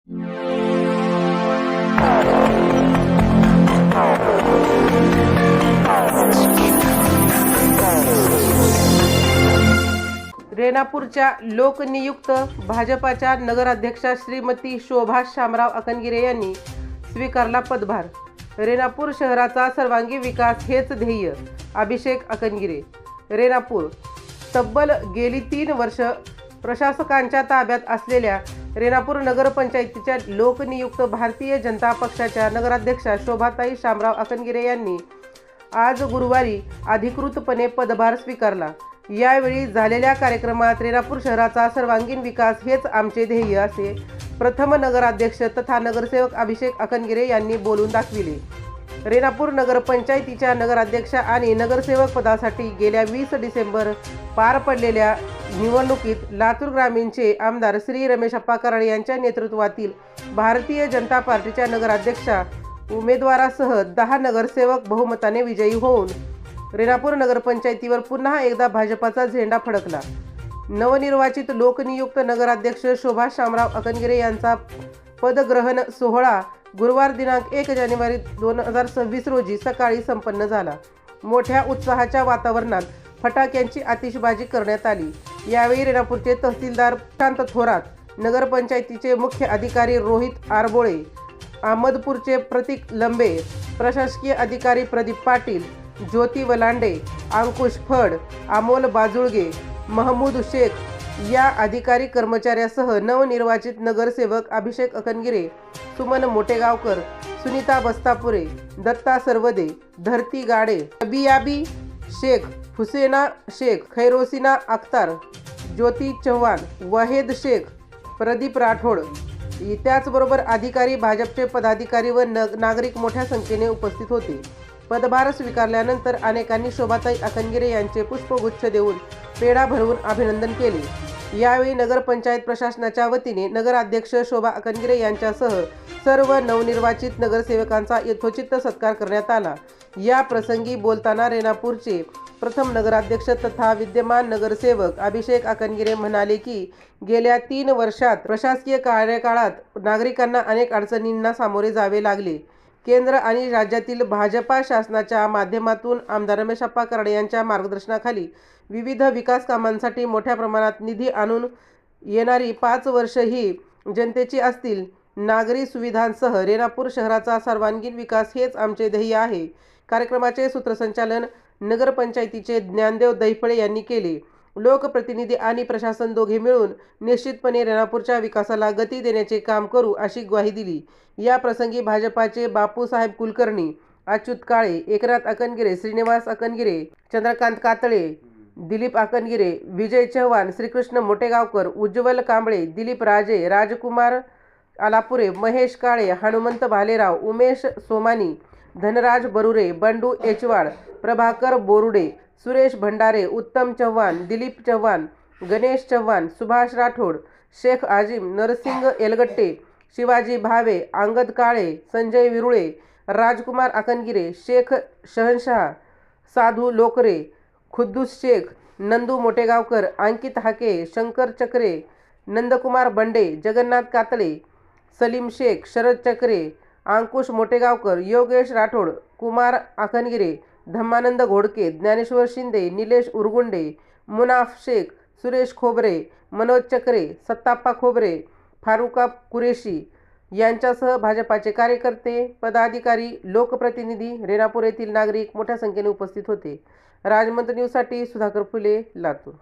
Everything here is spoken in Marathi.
रेणापूरच्या लोकनियुक्त भाजपाच्या नगराध्यक्षा श्रीमती शोभा शामराव अकनगिरे यांनी स्वीकारला पदभार। रेणापूर शहराचा सर्वांगीण विकास हेच ध्येय। अभिषेक अकनगिरे। रेणापूर तब्बल गेली 3 वर्ष प्रशासकांच्या ताब्यात असलेल्या रेणापूर नगरपंचायतीच्या लोकनियुक्त भारतीय जनता पक्षाच्या नगराध्यक्षा शोभाताई शामराव अकनगिरे यांनी आज गुरुवारी अधिकृतपणे पदभार स्वीकारला। यावेळी झालेल्या कार्यक्रमात रेणापूर शहराचा सर्वांगीण विकास हेच आमचे ध्येय असे प्रथम नगराध्यक्ष तथा नगरसेवक अभिषेक अकनगिरे यांनी बोलून दाखविले। रेणापूर नगरपंचायतीच्या नगराध्यक्ष आणि नगरसेवक पदासाठी गेल्या 20 डिसेंबर पार पडलेल्या निवडणुकीत लातूर ग्रामीणचे आमदार श्री रमेशप्पा कराड यांच्या नेतृत्वातील भारतीय जनता पार्टीच्या नगराध्यक्षा उमेदवारासह 10 नगरसेवक बहुमताने विजयी होऊन रेणापूर नगरपंचायतीवर पुन्हा एकदा भाजपाचा झेंडा फडकला। नवनिर्वाचित लोकनियुक्त नगराध्यक्ष शोभा शामराव अकनगिरे यांचा पदग्रहण सोहळा गुरुवार दिनांक 1 जानेवारी 2026 रोजी सकाळी संपन्न झाला। मोठ्या उत्साहाच्या वातावरणात फटाक्यांची आतिषबाजी करण्यात आली। यावेळी रेणापूरचे तहसीलदार प्रशांत थोरात, नगरपंचायतीचे मुख्य अधिकारी रोहित आरबोळे, अहमदपूरचे प्रतीक लंबे, प्रशासकीय अधिकारी प्रदीप पाटील, ज्योती वलांडे, अंकुश फड, अमोल बाजुळगे, महमूद शेख या अधिकारी कर्मचाऱ्यासह नवनिर्वाचित नगरसेवक अभिषेक अकनगिरे, सुमन मोटेगावकर, सुनीता बस्तापुरे, दत्ता सरवदे, धरती गाडे, अबियाबी शेख, हुसेना शेख, खैरोसिना अख्तार, ज्योती चव्हाण, वहेद शेख, प्रदीप राठोड त्याचबरोबर अधिकारी, भाजपचे पदाधिकारी व नागरिक मोठ्या संख्येने उपस्थित होते। पदभार स्वीकारल्यानंतर अनेकांनी शोभाताई अकनगिरे यांचे पुष्पगुच्छ देऊन पेढा भरवून अभिनंदन केले। यावेळी नगरपंचायत प्रशासनाच्या वतीने नगराध्यक्ष शोभा अकनगिरे यांच्यासह सर्व नवनिर्वाचित नगरसेवकांचा यथोचित सत्कार करण्यात आला। या प्रसंगी बोलताना रेणापूरचे प्रथम नगराध्यक्ष तथा विद्यमान नगरसेवक अभिषेक अकनगिरे म्हणाले की गेल्या 3 वर्षात प्रशासकीय कार्यकाळात नागरिकांना अनेक अडचणींना सामोरे जावे लागले। केंद्र आणि राज्यातील भाजपा शासनाच्या माध्यमातून आमदार रमेशप्पा कराड यांच्या मार्गदर्शनाखाली विविध विकास कामांसाठी मोठ्या प्रमाणात निधी आणून येणारी 5 वर्ष ही जनतेची असतील। नागरी सुविधांसह रेणापूर शहराचा सर्वांगीण विकास हेच आमचे ध्येय आहे। कार्यक्रमाचे सूत्रसंचालन नगरपंचायतीचे ज्ञानदेव दैफळे यांनी केले। लोकप्रतिनिधी आणि प्रशासन दोघे मिळून निश्चितपणे रेणापूरच्या विकासाला गती देण्याचे काम करू अशी ग्वाही दिली। या प्रसंगी भाजपाचे बापूसाहेब कुलकर्णी, अच्युत काळे, एकनाथ अकनगिरे, श्रीनिवास अकनगिरे, चंद्रकांत कातळे, दिलीप अकनगिरे, विजय चव्हाण, श्रीकृष्ण मोटेगावकर, उज्ज्वल कांबळे, दिलीप राजे, राजकुमार आलापुरे, महेश काळे, हनुमंत भालेराव, उमेश सोमानी, धनराज बरुरे, बंडू एचवाड, प्रभाकर बोरुडे, सुरेश भंडारे, उत्तम चव्हाण, दिलीप चव्हाण, गणेश चव्हाण, सुभाष राठोड, शेख आजिम, नरसिंग एलगट्टे, शिवाजी भावे, अंगद काळे, संजय विरुळे, राजकुमार अकनगिरे, शेख शहनशाह, साधू लोकरे, खुद्दूस शेख, नंदू मोटेगावकर, अंकित हाके, शंकर चक्रे, नंदकुमार बंडे, जगन्नाथ कातळे, सलीम शेख, शरद चक्रे, अंकुश मोटेगावकर, योगेश राठोड, कुमार अकनगिरे, धम्मानंद घोडके, ज्ञानेश्वर शिंदे, निलेश उरगुंडे, मुनाफ शेख, सुरेश खोबरे, मनोज चक्रे, सत्ताप्पा खोबरे, फारुका कुरेशी यांच्यासह भाजपाचे कार्यकर्ते, पदाधिकारी, लोकप्रतिनिधी, रेणापूर येथील नागरिक मोठ्या संख्येने उपस्थित होते। राजमंत न्यूजसाठी सुधाकर फुले, लातूर।